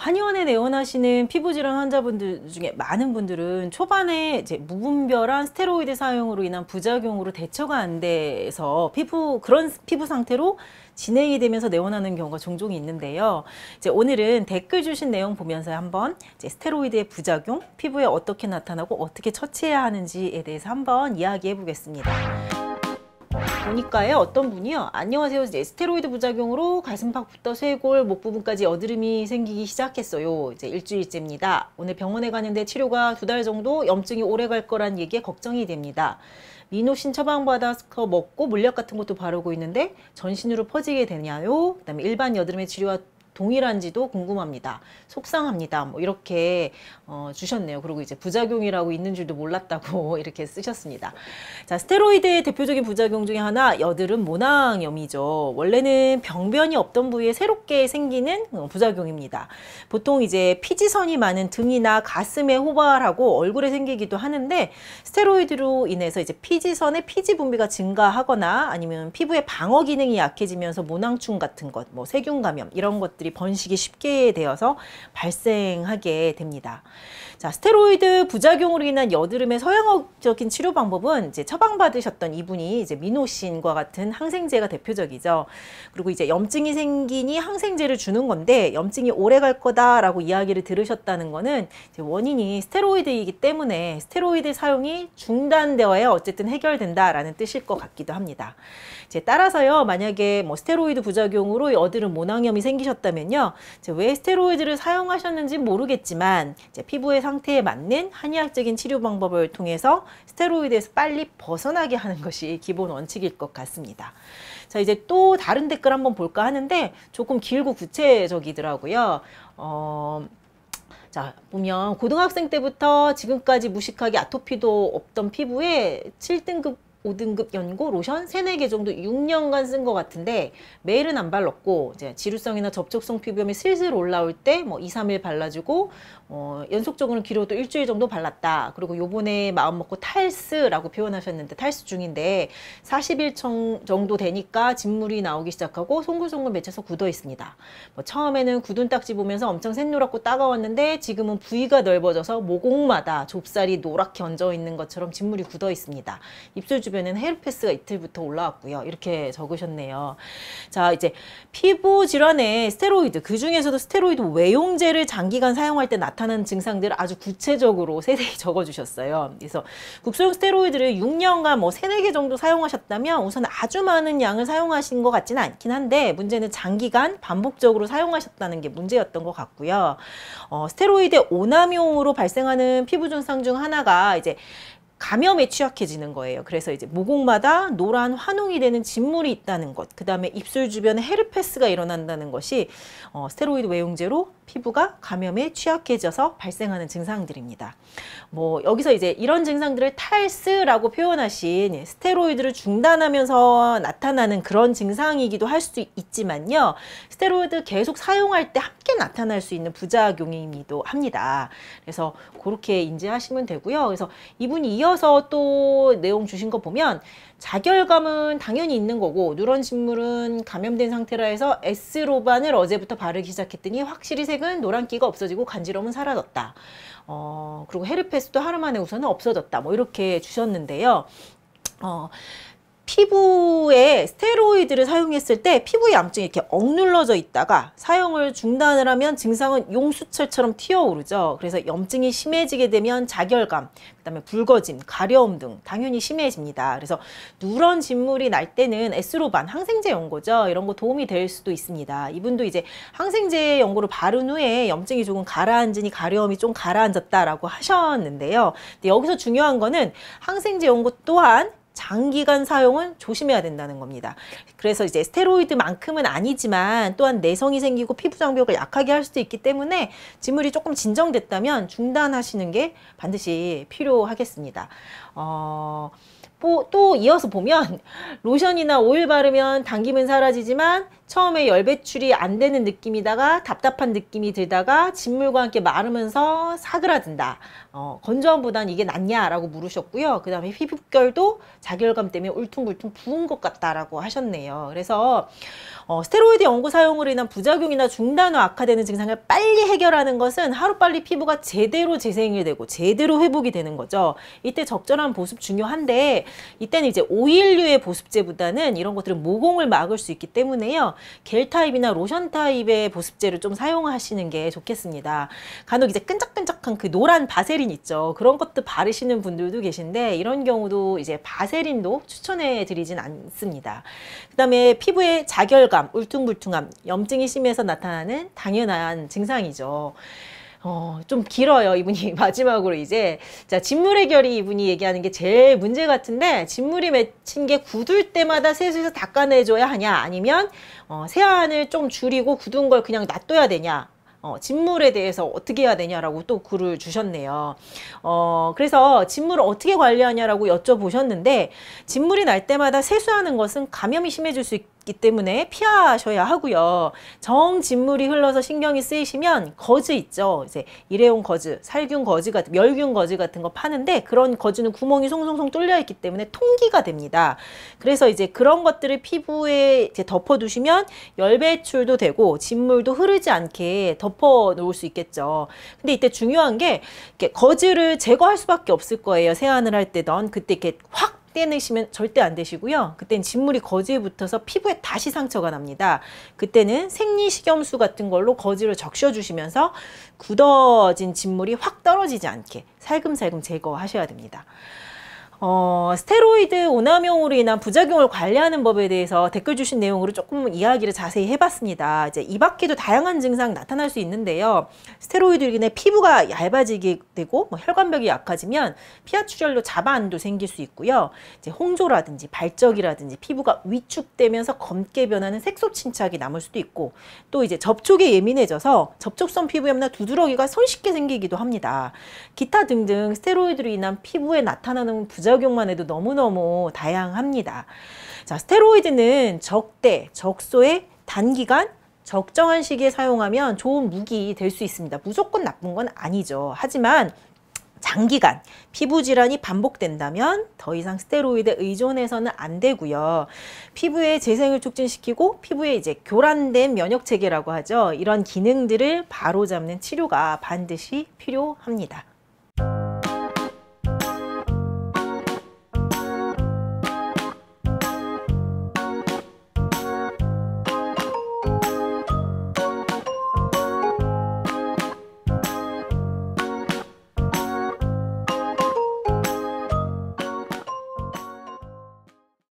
한의원에 내원하시는 피부질환 환자분들 중에 많은 분들은 초반에 이제 무분별한 스테로이드 사용으로 인한 부작용으로 대처가 안 돼서 그런 피부 상태로 진행이 되면서 내원하는 경우가 종종 있는데요. 이제 오늘은 댓글 주신 내용 보면서 한번 이제 스테로이드의 부작용, 피부에 어떻게 나타나고 어떻게 처치해야 하는지에 대해서 한번 이야기해 보겠습니다. 보니까요, 어떤 분이요, 안녕하세요, 이제 스테로이드 부작용으로 가슴팍부터 쇄골, 목 부분까지 여드름이 생기기 시작했어요. 이제 일주일째입니다. 오늘 병원에 가는데 치료가 2달 정도 염증이 오래 갈 거란 얘기에 걱정이 됩니다. 미노신 처방받아서 먹고 물약 같은 것도 바르고 있는데 전신으로 퍼지게 되냐요? 그다음에 일반 여드름의 치료와 동일한지도 궁금합니다. 속상합니다. 뭐 이렇게 주셨네요. 그리고 이제 부작용이라고 있는 줄도 몰랐다고 이렇게 쓰셨습니다. 자, 스테로이드의 대표적인 부작용 중에 하나, 여드름 모낭염이죠. 원래는 병변이 없던 부위에 새롭게 생기는 부작용입니다. 보통 이제 피지선이 많은 등이나 가슴에 호발하고 얼굴에 생기기도 하는데, 스테로이드로 인해서 이제 피지선의 피지 분비가 증가하거나 아니면 피부의 방어 기능이 약해지면서 모낭충 같은 것, 뭐 세균 감염 이런 것들이 번식이 쉽게 되어서 발생하게 됩니다. 자, 스테로이드 부작용으로 인한 여드름의 서양적인 치료 방법은 이제 처방받으셨던 이분이 이제 미노신과 같은 항생제가 대표적이죠. 그리고 이제 염증이 생기니 항생제를 주는 건데, 염증이 오래 갈 거다라고 이야기를 들으셨다는 거는 이제 원인이 스테로이드이기 때문에 스테로이드 사용이 중단되어야 어쨌든 해결된다라는 뜻일 것 같기도 합니다. 이제 따라서요, 만약에 뭐 스테로이드 부작용으로 여드름 모낭염이 생기셨다면요, 이제 왜 스테로이드를 사용하셨는지 모르겠지만 이제 피부의 상태에 맞는 한의학적인 치료 방법을 통해서 스테로이드에서 빨리 벗어나게 하는 것이 기본 원칙일 것 같습니다. 자, 이제 또 다른 댓글 한번 볼까 하는데 조금 길고 구체적이더라고요. 자, 보면 고등학생 때부터 지금까지 무식하게 아토피도 없던 피부에 7등급 5등급 연고 로션 3, 4개 정도 6년간 쓴 것 같은데 매일은 안 발랐고, 이제 지루성이나 접촉성 피부염이 슬슬 올라올 때 뭐 2, 3일 발라주고, 연속적으로는 길어도 일주일 정도 발랐다. 그리고 요번에 마음 먹고 탈스라고 표현하셨는데 탈스 중인데 40일 정도 되니까 진물이 나오기 시작하고 송글송글 맺혀서 굳어 있습니다. 뭐 처음에는 굳은 딱지 보면서 엄청 샛노랗고 따가웠는데 지금은 부위가 넓어져서 모공마다 좁쌀이 노랗게 얹어 있는 것처럼 진물이 굳어 있습니다. 입술 주변에는 헤르페스가 이틀부터 올라왔고요. 이렇게 적으셨네요. 자, 이제 피부 질환에 스테로이드, 그 중에서도 스테로이드 외용제를 장기간 사용할 때 나타나는 증상들을 아주 구체적으로 세세히 적어주셨어요. 그래서 국소용 스테로이드를 6년간 뭐 3, 4개 정도 사용하셨다면 우선 아주 많은 양을 사용하신 것 같지는 않긴 한데, 문제는 장기간 반복적으로 사용하셨다는 게 문제였던 것 같고요. 스테로이드 오남용으로 발생하는 피부 증상 중 하나가 이제 감염에 취약해지는 거예요. 그래서 이제 모공마다 노란 환웅이 되는 진물이 있다는 것, 그 다음에 입술 주변에 헤르페스가 일어난다는 것이 스테로이드 외용제로 피부가 감염에 취약해져서 발생하는 증상들입니다. 뭐 여기서 이제 이런 증상들을 탈스라고 표현하신 스테로이드를 중단하면서 나타나는 그런 증상이기도 할 수도 있지만요, 스테로이드 계속 사용할 때 함께 나타날 수 있는 부작용이기도 합니다. 그래서 그렇게 인지하시면 되고요. 그래서 이분이 이어서 또 내용 주신 거 보면, 자결감은 당연히 있는 거고 누런 진물은 감염된 상태라 해서 S로반을 어제부터 바르기 시작했더니 확실히 색은 노란기가 없어지고 간지러움은 사라졌다. 그리고 헤르페스도 하루 만에 우선은 없어졌다. 뭐 이렇게 주셨는데요. 피부에 스테로이드를 사용했을 때 피부 염증이 이렇게 억눌러져 있다가 사용을 중단을 하면 증상은 용수철처럼 튀어오르죠. 그래서 염증이 심해지게 되면 자결감, 그다음에 붉어짐, 가려움 등 당연히 심해집니다. 그래서 누런 진물이 날 때는 S로반, 항생제 연고죠. 이런 거 도움이 될 수도 있습니다. 이분도 이제 항생제 연고를 바른 후에 염증이 조금 가라앉으니 가려움이 좀 가라앉았다라고 하셨는데요. 근데 여기서 중요한 거는 항생제 연고 또한 장기간 사용은 조심해야 된다는 겁니다. 그래서 이제 스테로이드만큼은 아니지만 또한 내성이 생기고 피부 장벽을 약하게 할 수도 있기 때문에 진물이 조금 진정됐다면 중단하시는 게 반드시 필요하겠습니다. 또 이어서 보면 로션이나 오일 바르면 당김은 사라지지만 처음에 열 배출이 안 되는 느낌이다가 답답한 느낌이 들다가 진물과 함께 마르면서 사그라든다. 건조함보단 이게 낫냐라고 물으셨고요. 그 다음에 피부결도 자결감 때문에 울퉁불퉁 부은 것 같다라고 하셨네요. 그래서 스테로이드 연고 사용으로 인한 부작용이나 중단 후 악화되는 증상을 빨리 해결하는 것은 하루빨리 피부가 제대로 재생이 되고 제대로 회복이 되는 거죠. 이때 적절한 보습 중요한데 이때는 이제 오일류의 보습제보다는 이런 것들은 모공을 막을 수 있기 때문에요. 겔 타입이나 로션 타입의 보습제를 좀 사용하시는 게 좋겠습니다. 간혹 이제 끈적끈적한 그 노란 바세린 있죠. 그런 것도 바르시는 분들도 계신데 이런 경우도 이제 바세린도 추천해 드리진 않습니다. 그 다음에 피부의 자결감, 울퉁불퉁함, 염증이 심해서 나타나는 당연한 증상이죠. 좀 길어요. 이분이 마지막으로 이제 자 진물 해결이 이분이 얘기하는 게 제일 문제 같은데 진물이 맺힌 게 굳을 때마다 세수해서 닦아내줘야 하냐 아니면 세안을 좀 줄이고 굳은 걸 그냥 놔둬야 되냐 진물에 대해서 어떻게 해야 되냐라고 또 글을 주셨네요. 그래서 진물을 어떻게 관리하냐라고 여쭤보셨는데 진물이 날 때마다 세수하는 것은 감염이 심해질 수 있기 때문에 피하셔야 하고요. 정 진물이 흘러서 신경이 쓰이시면 거즈 있죠. 이제 일회용 거즈, 살균 거즈 같은 멸균 거즈 같은 거 파는데 그런 거즈는 구멍이 송송송 뚫려 있기 때문에 통기가 됩니다. 그래서 이제 그런 것들을 피부에 이제 덮어 두시면 열 배출도 되고 진물도 흐르지 않게 덮어 놓을 수 있겠죠. 근데 이때 중요한 게 이렇게 거즈를 제거할 수밖에 없을 거예요. 세안을 할 때던 그때 이렇게 확 떼내시면 절대 안 되시고요. 그때는 진물이 거즈에 붙어서 피부에 다시 상처가 납니다. 그때는 생리식염수 같은 걸로 거즈를 적셔주시면서 굳어진 진물이 확 떨어지지 않게 살금살금 제거하셔야 됩니다. 스테로이드 오남용으로 인한 부작용을 관리하는 법에 대해서 댓글 주신 내용으로 조금 이야기를 자세히 해봤습니다. 이제 이 밖에도 다양한 증상 나타날 수 있는데요. 스테로이드로 인해 피부가 얇아지게 되고 혈관벽이 약해지면 피하출혈로 자반도 생길 수 있고요. 이제 홍조라든지 발적이라든지 피부가 위축되면서 검게 변하는 색소 침착이 남을 수도 있고 또 이제 접촉에 예민해져서 접촉성 피부염이나 두드러기가 손쉽게 생기기도 합니다. 기타 등등 스테로이드로 인한 피부에 나타나는 부작용만 해도 너무너무 다양합니다. 자, 스테로이드는 적대, 적소에 단기간 적정한 시기에 사용하면 좋은 무기 될 수 있습니다. 무조건 나쁜 건 아니죠. 하지만 장기간 피부 질환이 반복된다면 더 이상 스테로이드에 의존해서는 안 되고요. 피부의 재생을 촉진시키고 피부에 이제 교란된 면역 체계라고 하죠. 이런 기능들을 바로잡는 치료가 반드시 필요합니다.